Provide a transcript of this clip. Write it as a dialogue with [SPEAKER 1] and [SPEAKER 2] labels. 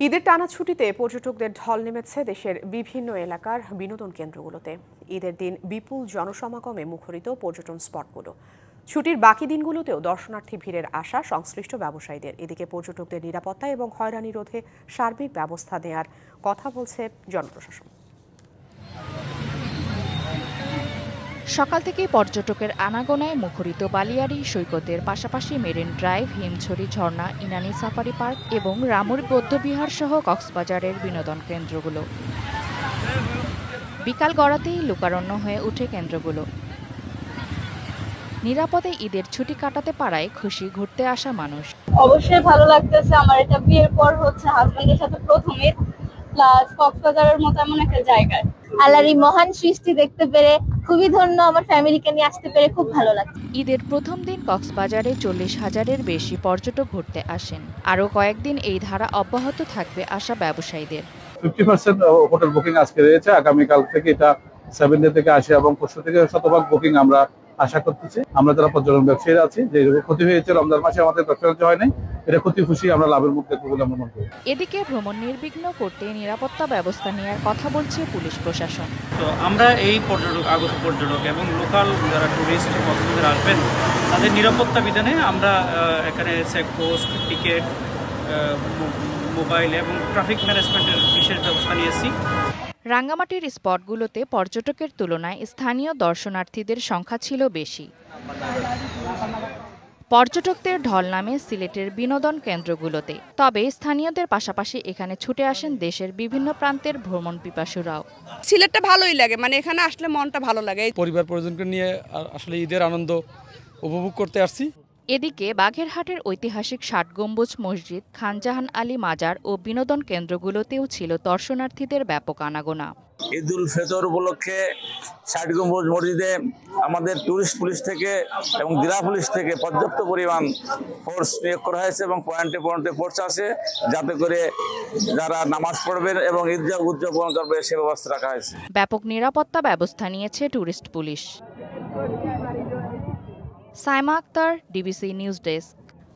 [SPEAKER 1] ঈদের টানা ছুটিতে পর্যটকদের ঢল নেমেছে দেশের বিভিন্ন এলাকার বিনোদন কেন্দ্রগুলোতে। ঈদের দিন বিপুল জনসমাগমে মুখরিত পর্যটন স্পটগুলো। ছুটির বাকি দিনগুলোতেও দর্শনার্থী ভিড়ের আশা সংশ্লিষ্ট ব্যবসায়ীদের। এদিকে পর্যটকদের নিরাপত্তা এবং হয়রানি রোধে সার্বিক ব্যবস্থা নেয়ার কথা বলছে জনপ্রশাসন।
[SPEAKER 2] সকাল থেকেই পর্যটকের আনাগোনায় মুখরিত বালিয়াড়ি সৈকতের পাশাপাশি মেরিন ড্রাইভ, হিমছড়ি ঝর্ণা, ইনানি সাফারি পার্ক এবং রামুর বৌদ্ধবিহার সহ কক্সবাজারের বিনোদন কেন্দ্রগুলো। বিকাল গড়াতেই লোকারণ্য হয়ে ওঠে কেন্দ্রগুলো। নিরাপদে ঈদের ছুটি কাটাতে পারায় খুশি ঘুরতে আসা মানুষ।
[SPEAKER 3] অবশ্যই ভালো লাগতেছে। আমার এটা বিয়ের পর হচ্ছে হাজবেন্ডের সাথে প্রথম ঈদ, প্লাস কক্সবাজারের মতো এমন একটা জায়গায় আল্লাহর এই মহান সৃষ্টি দেখতে পেরে খুবই ধন্য। আমার ফ্যামিলিকে নিয়ে আসতে পেরে খুব ভালো লাগছে।
[SPEAKER 2] ঈদের প্রথম দিন কক্সবাজারে 40,000-এর বেশি পর্যটক ঘুরতে আসেন। আরও কয়েকদিন এই ধারা অব্যাহত থাকবে আসা ব্যবসায়ীদের।
[SPEAKER 4] 50% হোটেল বুকিং আজকে রয়েছে। আগামীকাল থেকে এটা 7 ডে থেকে আসে এবং পরশু থেকে শতভাগ বুকিং আমরা আশা করতেছি। আমরা যারা পর্যটন ব্যবসায়ীরা আছি, যে ক্ষতি হয়েছে রমজান মাসে আমাদের ব্যবসা হয় নাই, এটা ক্ষতি খুশি আমরা লাভের মুখ দেখবো বলে মনে করি।
[SPEAKER 2] এদিকে ভ্রমণ নির্বিঘ্ন করতে নিরাপত্তা ব্যবস্থা নেওয়ার কথা বলছে পুলিশ প্রশাসন।
[SPEAKER 5] তো আমরা এই আগত পর্যটক এবং লোকাল যারা টুরিস্ট কক্সবাজার আসবেন তাদের নিরাপত্তা বিধানে আমরা এখানে চেকপোস্ট, টিকিট, মোবাইল এবং ট্রাফিক ম্যানেজমেন্টের বিশেষ ব্যবস্থা নিয়েছি।
[SPEAKER 2] রাঙ্গামাটির স্পটগুলোতে পর্যটকের তুলনায় স্থানীয় দর্শনার্থীদের সংখ্যা ছিল বেশি। পর্যটকদের ঢল নামে সিলেটের বিনোদন কেন্দ্রগুলোতে। তবে স্থানীয়দের পাশাপাশি এখানে ছুটে আসেন দেশের বিভিন্ন প্রান্তের ভ্রমণ পিপাসুরাও।
[SPEAKER 6] সিলেটটা ভালোই লাগে, মানে এখানে আসলে মনটা ভালো লাগে।
[SPEAKER 7] পরিবার পরিজনকে নিয়ে আসলে ঈদের আনন্দ উপভোগ করতে আসছি।
[SPEAKER 2] এদিকে বাগেরহাটের ঐতিহাসিক ৬০ গম্বুজ মসজিদ, খানজাহান আলী মাজার ও বিনোদন কেন্দ্রগুলোতেও ছিল দর্শনার্থীদের ব্যাপক আনাগোনা।
[SPEAKER 8] ঈদুল ফিতর উপলক্ষে ৬০ গম্বুজ মসজিদে আমাদের টুরিস্ট পুলিশ থেকে এবং জেলা পুলিশ থেকে পর্যাপ্ত পরিমাণ ফোর্স নিয়োগ করা হয়েছে এবং পয়েন্টে পয়েন্টে ফোর্স আছে, যাতে করে যারা নামাজ পড়বেন এবং ঈদগাহ উদযাপন করবে সে ব্যবস্থা রাখা হয়েছে।
[SPEAKER 2] ব্যাপক নিরাপত্তা ব্যবস্থা নিয়েছে tourist police. Saima Akter, DBC news desk.